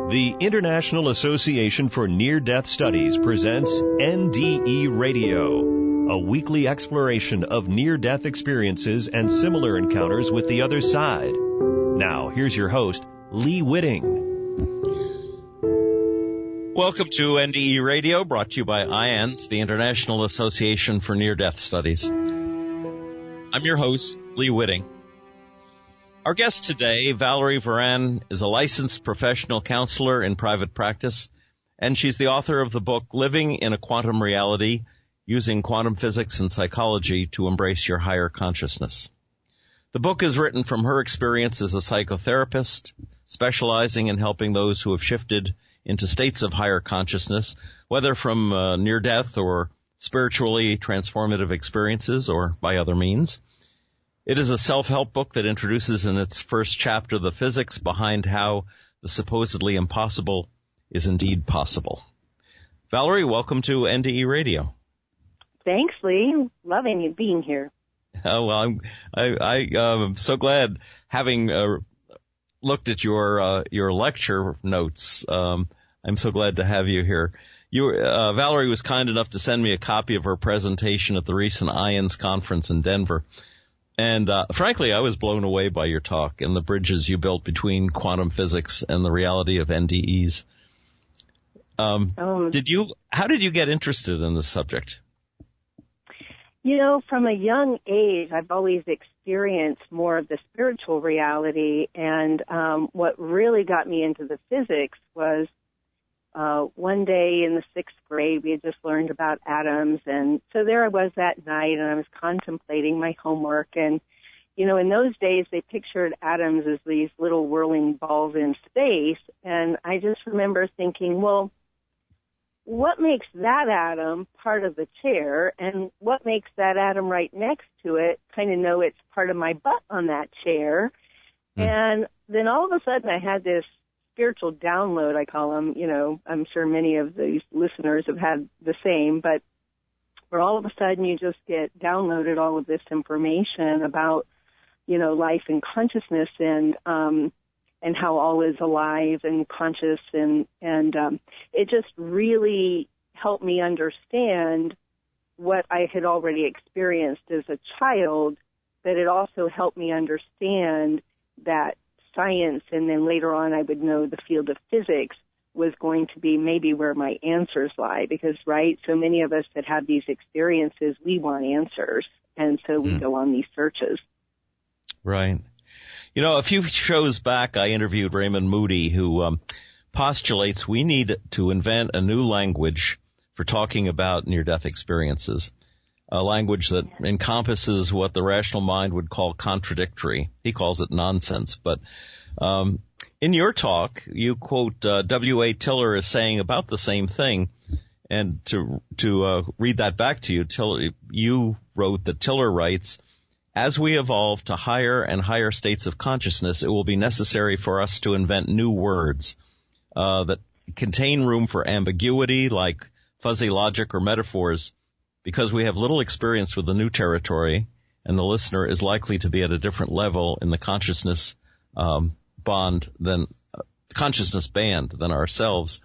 The International Association for Near-Death Studies presents NDE Radio, a weekly exploration of near-death experiences and similar encounters with the other side. Now, here's your host, Lee Witting. Welcome to NDE Radio, brought to you by IANDS, the International Association for Near-Death Studies. I'm your host, Lee Witting. Our guest today, Valerie Varan, is a licensed professional counselor in private practice, and she's the author of the book Living in a Quantum Reality, Using Quantum Physics and Psychology to Embrace Your Higher Consciousness. The book is written from her experience as a psychotherapist, specializing in helping those who have shifted into states of higher consciousness, whether from near-death or spiritually transformative experiences or by other means. It is a self-help book that introduces in its first chapter the physics behind how the supposedly impossible is indeed possible. Valerie, welcome to NDE Radio. Thanks, Lee. Loving you being here. Oh, well, I'm so glad, having looked at your lecture notes. I'm so glad to have you here. Valerie was kind enough to send me a copy of her presentation at the recent IANDS conference in Denver. And frankly, I was blown away by your talk and the bridges you built between quantum physics and the reality of NDEs. How did you get interested in this subject? You know, from a young age, I've always experienced more of the spiritual reality. And what really got me into the physics was one day in the sixth grade, we had just learned about atoms. And so there I was that night, and I was contemplating my homework. And, you know, in those days, they pictured atoms as these little whirling balls in space. And I just remember thinking, well, what makes that atom part of the chair? And what makes that atom right next to it kind of know it's part of my butt on that chair? And then all of a sudden, I had this spiritual download, I call them. You know, I'm sure many of these listeners have had the same, but where all of a sudden you just get downloaded all of this information about, you know, life and consciousness and how all is alive and conscious, and it just really helped me understand what I had already experienced as a child, but it also helped me understand that science, and then later on I would know the field of physics was going to be maybe where my answers lie, because, right, so many of us that have these experiences, we want answers, and so we go on these searches. Right. You know, a few shows back I interviewed Raymond Moody, who postulates we need to invent a new language for talking about near-death experiences. A language that encompasses what the rational mind would call contradictory. He calls it nonsense. But in your talk, you quote W.A. Tiller as saying about the same thing. And to read that back to you, you wrote that Tiller writes, "As we evolve to higher and higher states of consciousness, it will be necessary for us to invent new words that contain room for ambiguity, like fuzzy logic or metaphors, because we have little experience with the new territory, and the listener is likely to be at a different level in the consciousness band than ourselves."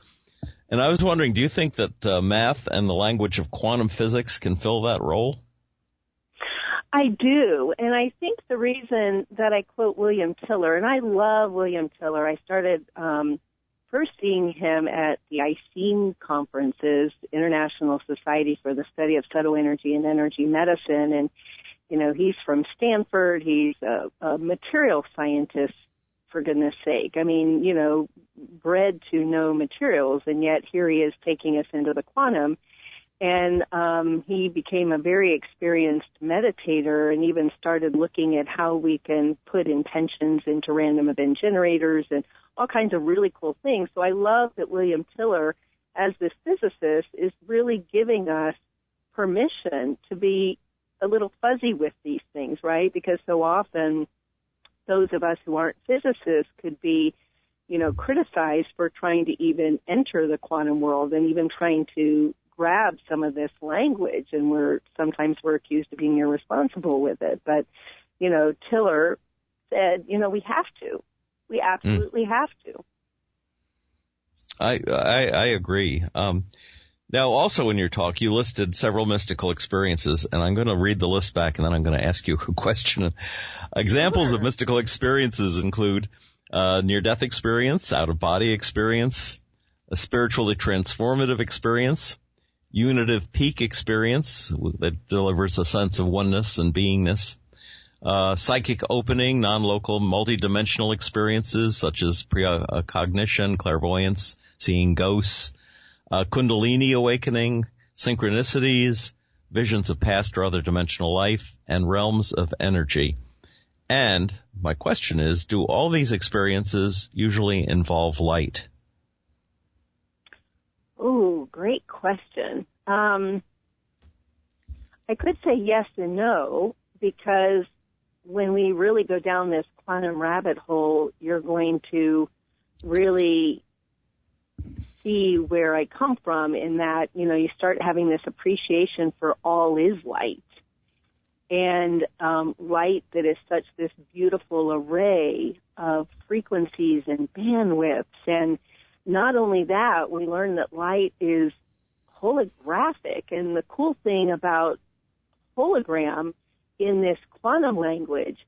And I was wondering, do you think that math and the language of quantum physics can fill that role? I do, and I think the reason that I quote William Tiller, and I love William Tiller, I started first seeing him at the IANDS conferences, International Society for the Study of Subtle Energy and Energy Medicine, and, you know, he's from Stanford, he's a material scientist, for goodness sake. I mean, you know, bred to know materials, and yet here he is taking us into the quantum. And he became a very experienced meditator and even started looking at how we can put intentions into random event generators and all kinds of really cool things. So I love that William Tiller, as this physicist, is really giving us permission to be a little fuzzy with these things, right? Because so often those of us who aren't physicists could be, you know, criticized for trying to even enter the quantum world and even trying to grab some of this language, and sometimes we're accused of being irresponsible with it. But, you know, Tiller said, you know, we have to. We absolutely have to. I agree. Now, also in your talk, you listed several mystical experiences, and I'm going to read the list back, and then I'm going to ask you a question. Examples of mystical experiences include near-death experience, out-of-body experience, a spiritually transformative experience, unitive peak experience that delivers a sense of oneness and beingness, psychic opening, non-local, multidimensional experiences such as precognition, clairvoyance, seeing ghosts, Kundalini awakening, synchronicities, visions of past or other dimensional life, and realms of energy. And my question is, do all these experiences usually involve light? Oh, great question. I could say yes and no, because when we really go down this quantum rabbit hole, you're going to really see where I come from in that, you start having this appreciation for all is light. And light that is such this beautiful array of frequencies and bandwidths. And not only that, we learn that light is holographic. And the cool thing about hologram in this quantum language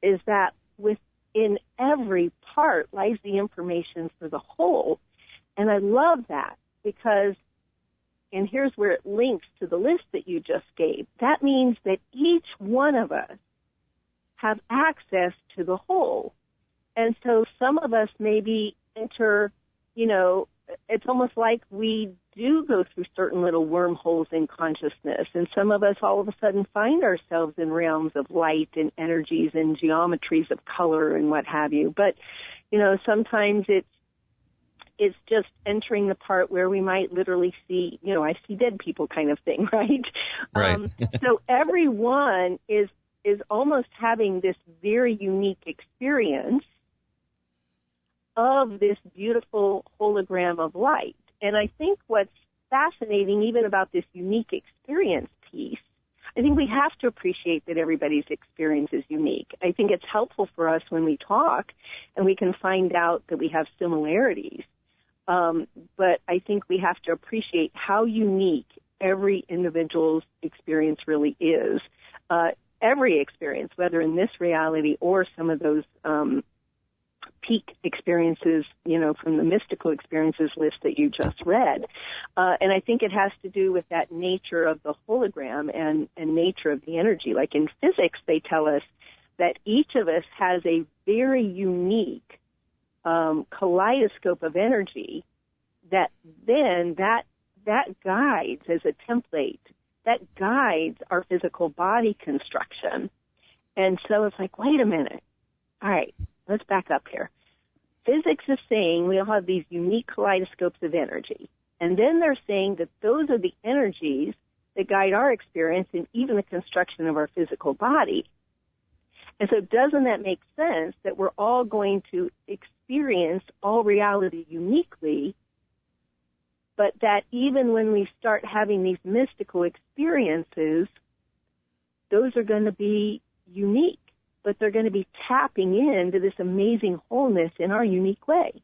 is that within every part lies the information for the whole. And I love that because, and here's where it links to the list that you just gave, that means that each one of us have access to the whole. And so some of us maybe enter, it's almost like we do go through certain little wormholes in consciousness. And some of us all of a sudden find ourselves in realms of light and energies and geometries of color and what have you. But, sometimes it's just entering the part where we might literally see, I see dead people kind of thing, right? Right. So everyone is almost having this very unique experience of this beautiful hologram of light. And I think what's fascinating even about this unique experience piece, I think we have to appreciate that everybody's experience is unique. I think it's helpful for us when we talk and we can find out that we have similarities. But I think we have to appreciate how unique every individual's experience really is. Every experience, whether in this reality or some of those peak experiences, from the mystical experiences list that you just read. And I think it has to do with that nature of the hologram and nature of the energy. Like in physics, they tell us that each of us has a very unique kaleidoscope of energy that then that guides as a template, that guides our physical body construction. And so it's like, wait a minute. All right, let's back up here. Physics is saying we all have these unique kaleidoscopes of energy. And then they're saying that those are the energies that guide our experience and even the construction of our physical body. And so doesn't that make sense that we're all going to experience all reality uniquely, but that even when we start having these mystical experiences, those are going to be unique, but they're going to be tapping into this amazing wholeness in our unique way.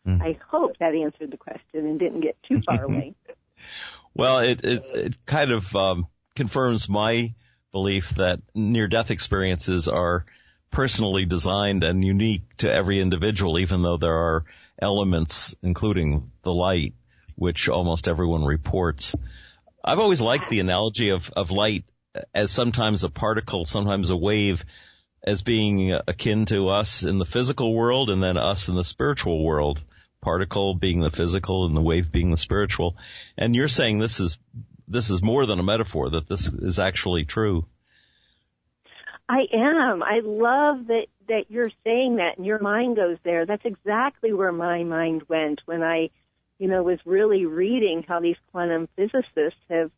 I hope that answered the question and didn't get too far away. Well, it kind of confirms my belief that near-death experiences are personally designed and unique to every individual, even though there are elements, including the light, which almost everyone reports. I've always liked the analogy of light as sometimes a particle, sometimes a wave, as being akin to us in the physical world and then us in the spiritual world. Particle being the physical and the wave being the spiritual. And you're saying this is more than a metaphor, that this is actually true. I am. I love that you're saying that and your mind goes there. That's exactly where my mind went when I, was really reading how these quantum physicists have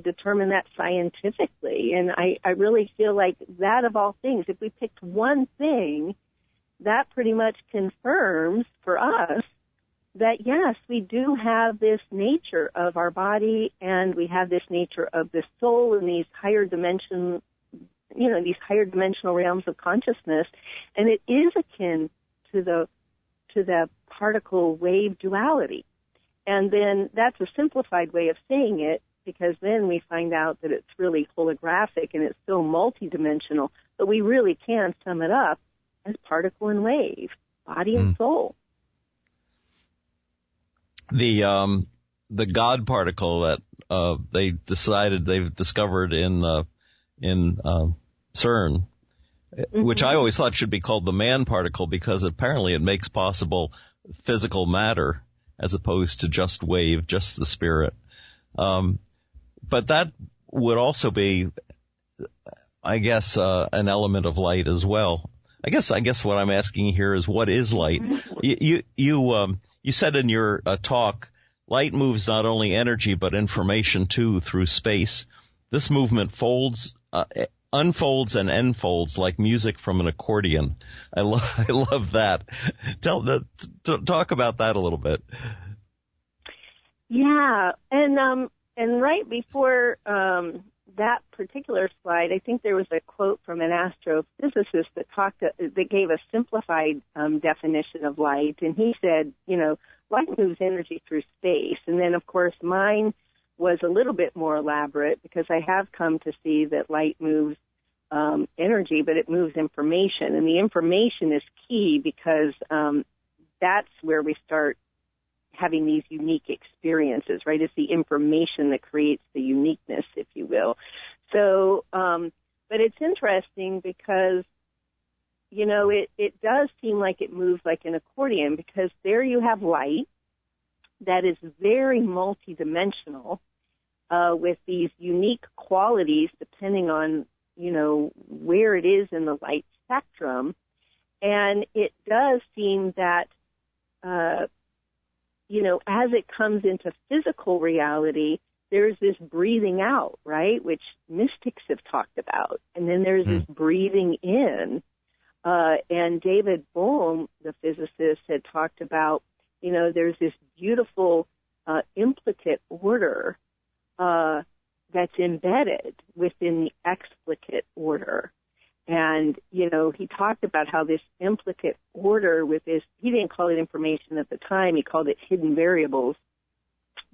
determined that scientifically. And I really feel like that of all things, if we picked one thing, that pretty much confirms for us that, yes, we do have this nature of our body and we have this nature of the soul in these higher dimensions, these higher dimensional realms of consciousness. And it is akin to to the particle-wave duality. And then that's a simplified way of saying it, because then we find out that it's really holographic and it's so multidimensional, but we really can sum it up as particle and wave, body and soul. The God particle that they've discovered in CERN, which I always thought should be called the man particle, because apparently it makes possible physical matter as opposed to just wave, just the spirit. But that would also be, I guess, an element of light as well. I guess what I'm asking here is, what is light? You said in your talk, light moves not only energy but information too through space. This movement unfolds and enfolds like music from an accordion. I love that. Talk about that a little bit. Yeah, and right before that particular slide, I think there was a quote from an astrophysicist that gave a simplified definition of light, and he said, light moves energy through space. And then, of course, mine was a little bit more elaborate, because I have come to see that light moves energy, but it moves information. And the information is key, because that's where we start having these unique experiences, right? It's the information that creates the uniqueness, if you will. So, but it's interesting because, it does seem like it moves like an accordion, because there you have light that is very multidimensional, with these unique qualities depending on, where it is in the light spectrum. And it does seem that, as it comes into physical reality, there's this breathing out, right, which mystics have talked about. And then there's this breathing in. And David Bohm, the physicist, had talked about, there's this beautiful implicate order that's embedded within the explicate order. And, he talked about how this implicate order with this, he didn't call it information at the time, he called it hidden variables.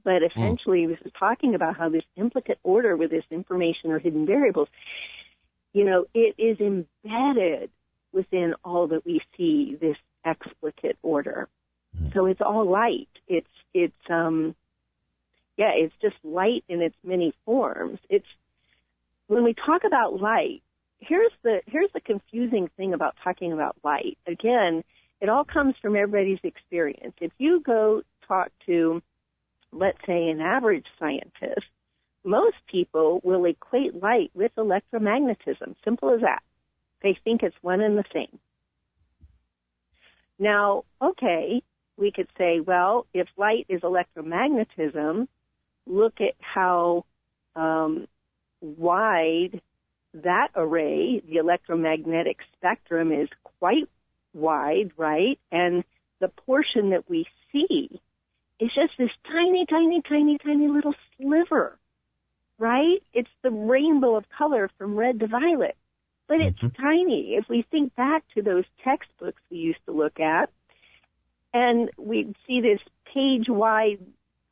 But essentially, he was talking about how this implicate order with this information or hidden variables, it is embedded within all that we see, this explicate order. So it's all light. It's just light in its many forms. When we talk about light, here's the confusing thing about talking about light. Again, it all comes from everybody's experience. If you go talk to, let's say, an average scientist, most people will equate light with electromagnetism. Simple as that. They think it's one and the same. Now, okay, we could say, well, if light is electromagnetism, look at how wide that array, the electromagnetic spectrum, is quite wide, right? And the portion that we see is just this tiny, tiny, tiny, tiny little sliver, right? It's the rainbow of color from red to violet. But it's tiny. If we think back to those textbooks we used to look at, and we'd see this page-wide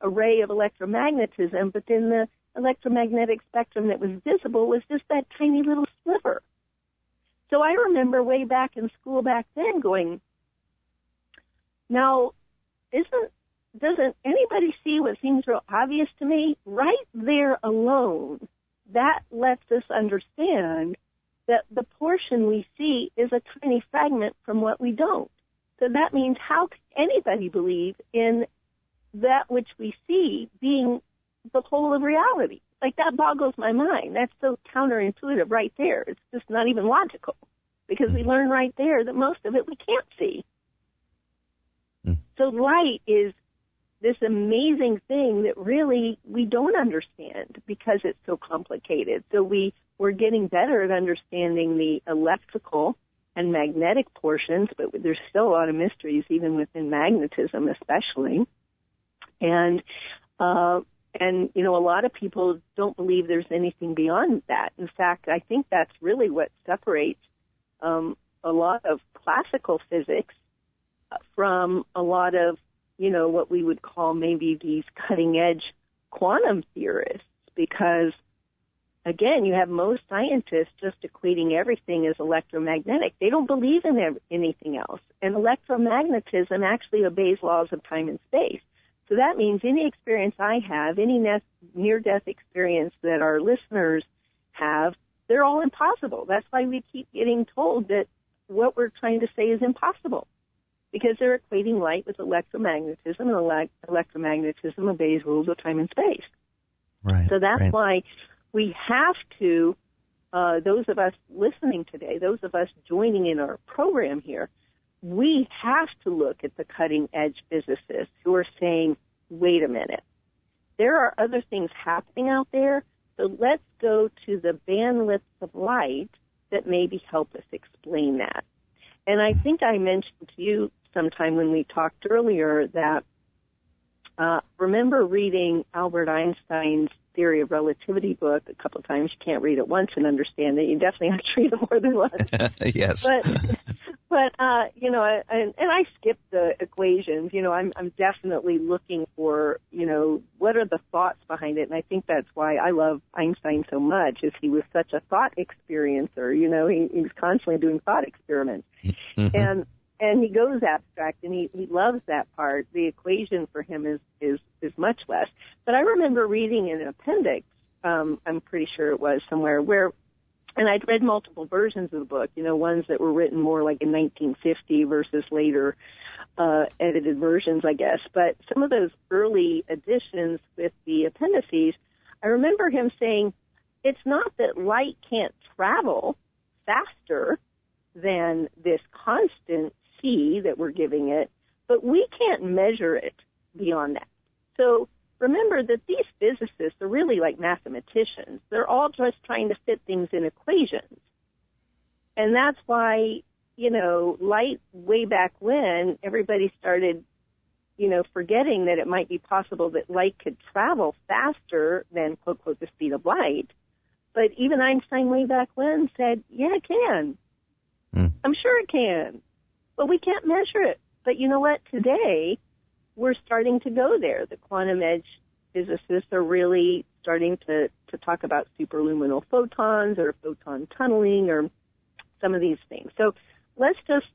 array of electromagnetism, but then the electromagnetic spectrum that was visible was just that tiny little sliver. So I remember way back in school back then going, now, doesn't anybody see what seems real obvious to me? Right there alone, that lets us understand that the portion we see is a tiny fragment from what we don't. So that means, how can anybody believe in that which we see being the whole of reality? Like, that boggles my mind. That's so counterintuitive right there. It's just not even logical, because we learn right there that most of it we can't see. So light is this amazing thing that really we don't understand because it's so complicated. So we're getting better at understanding the electrical and magnetic portions, but there's still a lot of mysteries even within magnetism especially. And a lot of people don't believe there's anything beyond that. In fact, I think that's really what separates a lot of classical physics from a lot of, what we would call maybe these cutting-edge quantum theorists, because, again, you have most scientists just equating everything as electromagnetic. They don't believe in anything else. And electromagnetism actually obeys laws of time and space. So that means any experience I have, any near-death experience that our listeners have, they're all impossible. That's why we keep getting told that what we're trying to say is impossible, because they're equating light with electromagnetism, and electromagnetism obeys rules of time and space. Right. So that's why we have to, those of us listening today, those of us joining in our program here, we have to look at the cutting-edge physicists who are saying, wait a minute, there are other things happening out there, so let's go to the bandwidths of light that maybe help us explain that. And I think I mentioned to you sometime when we talked earlier that remember reading Albert Einstein's Theory of Relativity book a couple of times. You can't read it once and understand it. You definitely have to read it more than once. Yes. But and I skipped the equations. I'm definitely looking for, what are the thoughts behind it. And I think that's why I love Einstein so much, is he was such a thought experiencer. He was constantly doing thought experiments. Mm-hmm. And he goes abstract, and he loves that part. The equation for him is much less. But I remember reading in an appendix, I'm pretty sure it was somewhere, and I'd read multiple versions of the book, ones that were written more like in 1950 versus later edited versions, I guess. But some of those early editions with the appendices, I remember him saying, it's not that light can't travel faster than this constant C that we're giving it, but we can't measure it beyond that. So remember that these physicists are really like mathematicians. They're all just trying to fit things in equations. And that's why, light way back when, everybody started, forgetting that it might be possible that light could travel faster than, quote, quote, the speed of light. But even Einstein way back when said, yeah, it can. I'm sure it can. But we can't measure it. But you know what? Today, we're starting to go there. The quantum edge physicists are really starting to talk about superluminal photons or photon tunneling or some of these things. So let's just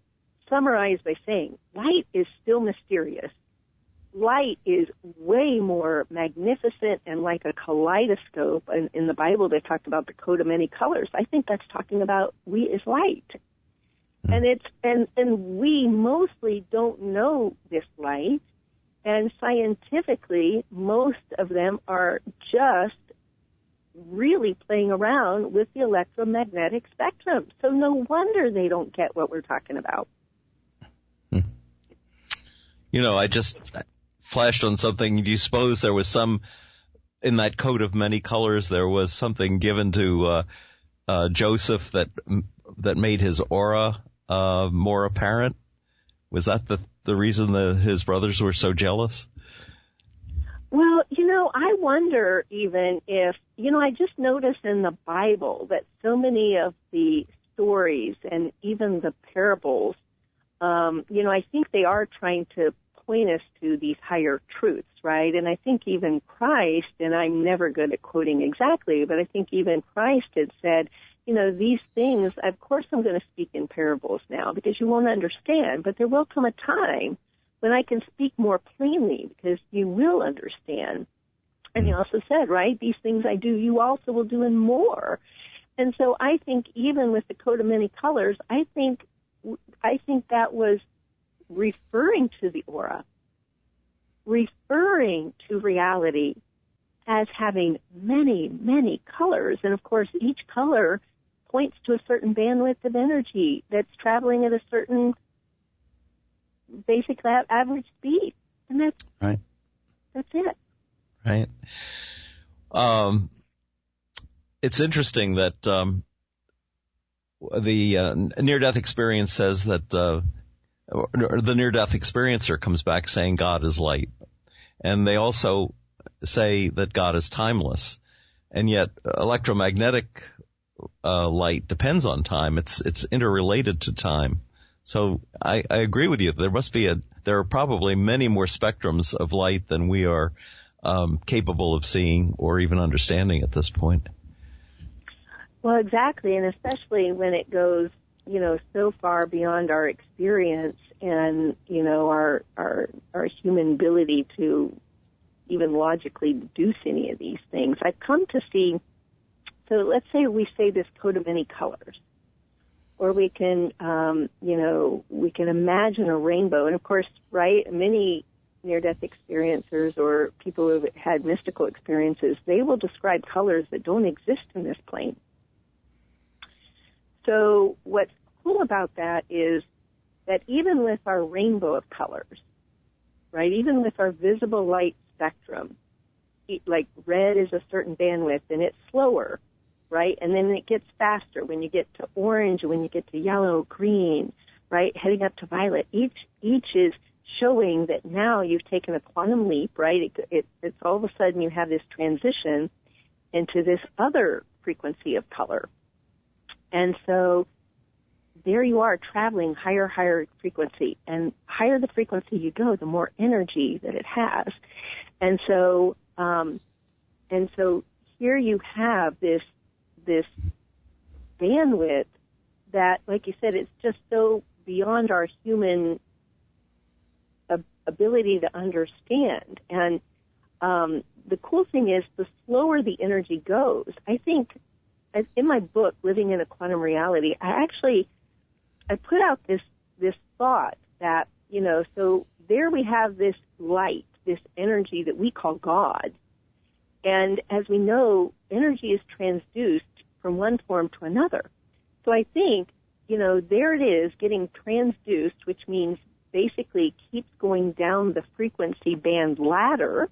summarize by saying light is still mysterious. Light is way more magnificent and like a kaleidoscope. And in the Bible, they talked about the coat of many colors. I think that's talking about we as light. And we mostly don't know this light, and scientifically, most of them are just really playing around with the electromagnetic spectrum. So no wonder they don't get what we're talking about. I just flashed on something. Do you suppose there was some, in that coat of many colors, there was something given to Joseph that made his aura more apparent? Was that the reason that his brothers were so jealous? Well, I wonder even if, I just noticed in the Bible that so many of the stories and even the parables, I think they are trying to point us to these higher truths, right? And I think even Christ, and I'm never good at quoting exactly, but I think even Christ had said, these things, of course I'm going to speak in parables now because you won't understand, but there will come a time when I can speak more plainly because you will understand. And he also said, right, these things I do, you also will do and more. And so I think even with the coat of many colors, I think that was referring to the aura, referring to reality as having many, many colors. And of course, each color points to a certain bandwidth of energy that's traveling at a certain basic average speed. And that's right. That's it. Right. It's interesting that the near-death experience says that the near-death experiencer comes back saying God is light. And they also say that God is timeless. And yet electromagnetic light depends on time. It's interrelated to time. So I agree with you. There are probably many more spectrums of light than we are capable of seeing or even understanding at this point. Well, exactly, and especially when it goes, so far beyond our experience and, our human ability to even logically deduce any of these things. I've come to see, so let's say we say this coat of many colors, or we can, we can imagine a rainbow, and of course, right, many near-death experiencers or people who have had mystical experiences, they will describe colors that don't exist in this plane. So what's cool about that is that even with our rainbow of colors, right, even with our visible light spectrum, like red is a certain bandwidth and it's slower, right, and then it gets faster when you get to orange, when you get to yellow, green, right, heading up to violet. Each is showing that now you've taken a quantum leap, right? It's all of a sudden you have this transition into this other frequency of color. And so there you are traveling higher frequency. And higher the frequency you go, the more energy that it has. And so here you have this bandwidth that, like you said, it's just so beyond our human ability to understand. And the cool thing is, the slower the energy goes, I think, in my book, Living in a Quantum Reality, I put out this thought that, so there we have this light, this energy that we call God. And as we know, energy is transduced from one form to another. So I think, there it is getting transduced, which means basically keeps going down the frequency band ladder,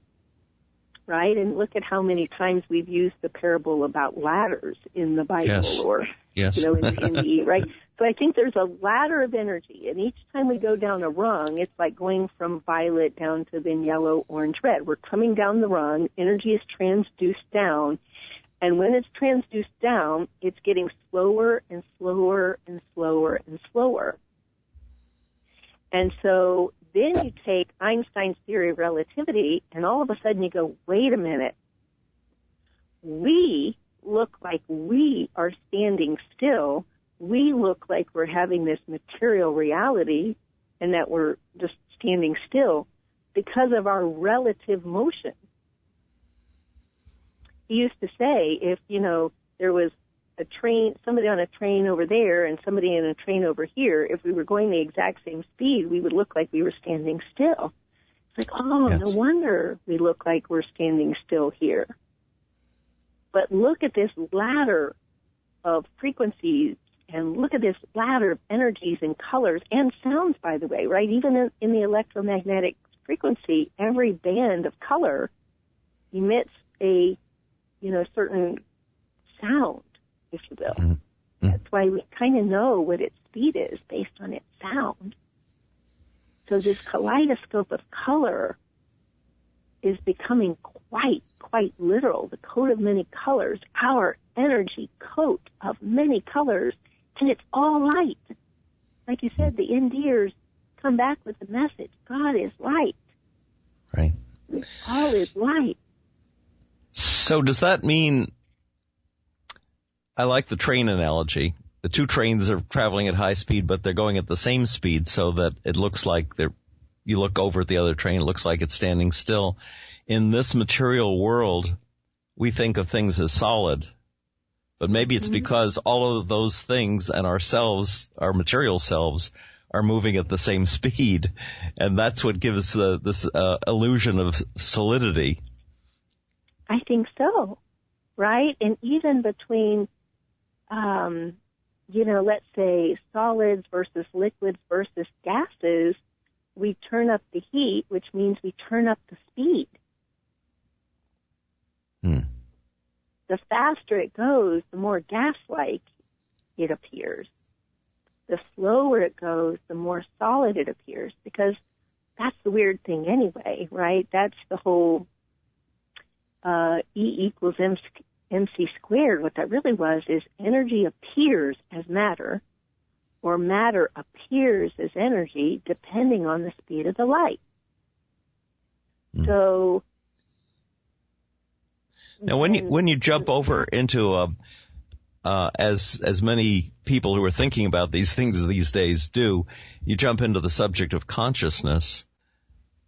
right? And look at how many times we've used the parable about ladders in the Bible, yes. or yes. In the right? So I think there's a ladder of energy, and each time we go down a rung, it's like going from violet down to then yellow, orange, red. We're coming down the rung, energy is transduced down, and when it's transduced down, it's getting slower and slower and slower and slower. And so then you take Einstein's theory of relativity, and all of a sudden you go, wait a minute. We look like we are standing still. We look like we're having this material reality and that we're just standing still because of our relative motion. He used to say, if, there was a train, somebody on a train over there and somebody in a train over here, if we were going the exact same speed, we would look like we were standing still. It's like, yes. No wonder we look like we're standing still here. But look at this ladder of frequencies, and look at this ladder of energies and colors and sounds, by the way, right? Even in the electromagnetic frequency, every band of color emits a, certain sound, if you will. Mm-hmm. That's why we kind of know what its speed is based on its sound. So this kaleidoscope of color is becoming quite literal. The coat of many colors, our energy coat of many colors, and it's all light. Like you said, the Indians come back with the message, God is light. Right. All is light. So does that mean, I like the train analogy. The two trains are traveling at high speed, but they're going at the same speed so that it looks like you look over at the other train, it looks like it's standing still. In this material world, we think of things as solid, but maybe it's because all of those things and ourselves, our material selves, are moving at the same speed, and that's what gives this illusion of solidity. I think so, right? And even between, let's say solids versus liquids versus gases, we turn up the heat, which means we turn up the speed. The faster it goes, the more gas-like it appears. The slower it goes, the more solid it appears, because that's the weird thing anyway, right? That's the whole E equals MC squared. What that really was is energy appears as matter, or matter appears as energy depending on the speed of the light. So now, when you jump over into as many people who are thinking about these things these days do, you jump into the subject of consciousness.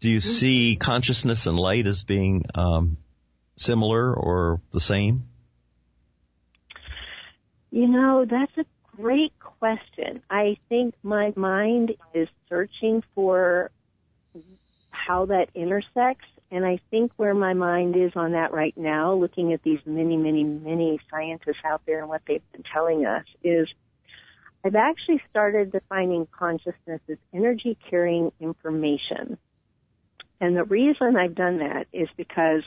Do you see consciousness and light as being similar or the same? That's a great question. I think my mind is searching for how that intersects, and I think where my mind is on that right now, looking at these many, many, many scientists out there and what they've been telling us, is I've actually started defining consciousness as energy-carrying information. And the reason I've done that is because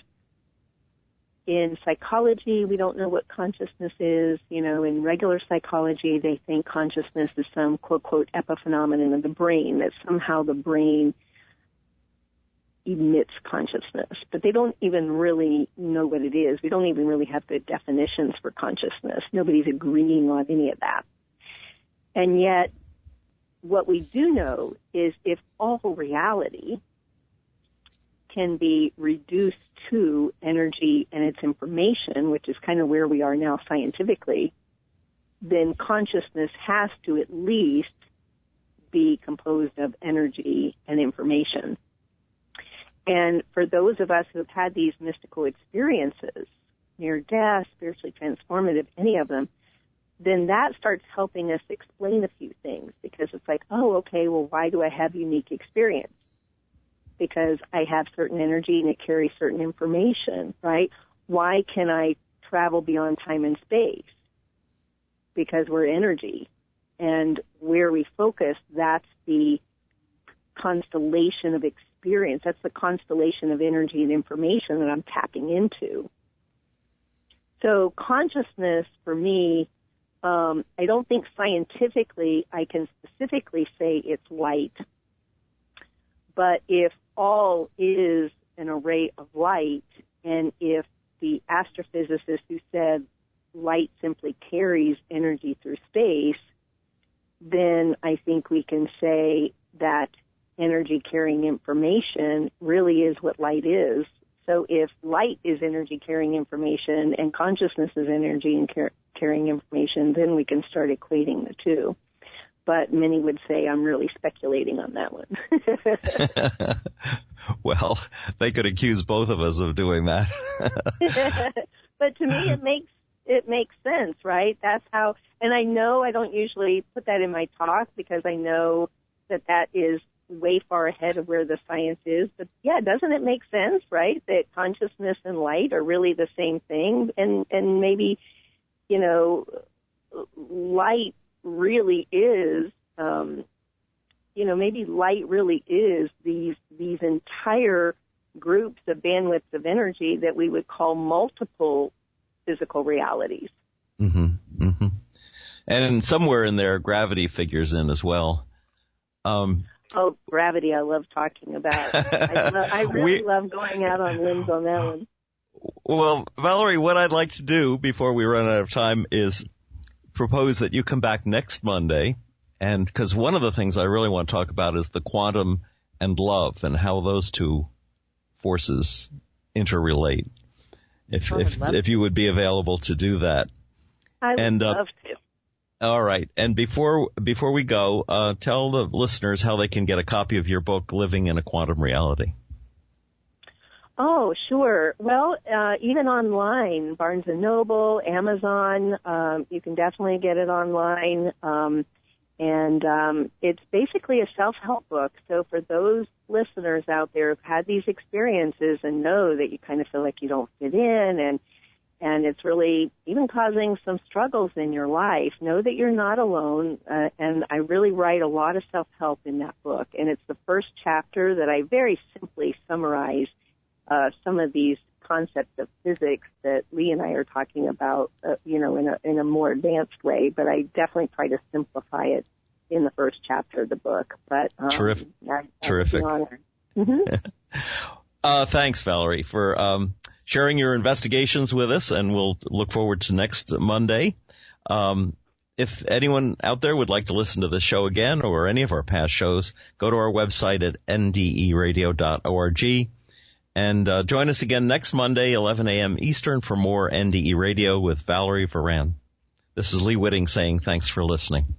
in psychology, we don't know what consciousness is. In regular psychology, they think consciousness is some quote epiphenomenon of the brain, that somehow the brain emits consciousness. But they don't even really know what it is. We don't even really have good definitions for consciousness. Nobody's agreeing on any of that. And yet, what we do know is if all reality can be reduced to energy and its information, which is kind of where we are now scientifically, then consciousness has to at least be composed of energy and information. And for those of us who have had these mystical experiences, near death, spiritually transformative, any of them, then that starts helping us explain a few things, because it's like, oh, okay, well, why do I have unique experience? Because I have certain energy and it carries certain information, right? Why can I travel beyond time and space? Because we're energy. And where we focus, that's the constellation of experience. That's the constellation of energy and information that I'm tapping into. So consciousness, for me, I don't think scientifically I can specifically say it's light. But if all is an array of light, and if the astrophysicist who said light simply carries energy through space, then I think we can say that energy carrying information really is what light is. So if light is energy carrying information and consciousness is energy and carrying information, then we can start equating the two. But many would say I'm really speculating on that one. Well, they could accuse both of us of doing that. But to me, it makes sense, right? That's how, and I know I don't usually put that in my talk because I know that is way far ahead of where the science is. But yeah, doesn't it make sense, right? That consciousness and light are really the same thing, and maybe, light really is, maybe light really is these entire groups of bandwidths of energy that we would call multiple physical realities. Mm-hmm. Mm-hmm. And somewhere in there, gravity figures in as well. Oh, gravity, I love talking about. I really love going out on limbs on that one. Well, Valerie, what I'd like to do before we run out of time is propose that you come back next Monday, and because one of the things I really want to talk about is the quantum and love and how those two forces interrelate. If you would be available to do that. I would love to. All right. And before we go, tell the listeners how they can get a copy of your book, Living in a Quantum Reality. Oh, sure. Well, even online, Barnes & Noble, Amazon, you can definitely get it online. And it's basically a self-help book. So for those listeners out there who've had these experiences and know that you kind of feel like you don't fit in and it's really even causing some struggles in your life, know that you're not alone. And I really write a lot of self-help in that book. And it's the first chapter that I very simply summarize some of these concepts of physics that Lee and I are talking about, in a more advanced way. But I definitely try to simplify it in the first chapter of the book. But terrific. Mm-hmm. Thanks, Valerie, for sharing your investigations with us, and we'll look forward to next Monday. if anyone out there would like to listen to the show again or any of our past shows, go to our website at nderadio.org and join us again next Monday, 11 a.m. Eastern, for more NDE Radio with Valerie Varan. This is Lee Witting saying thanks for listening.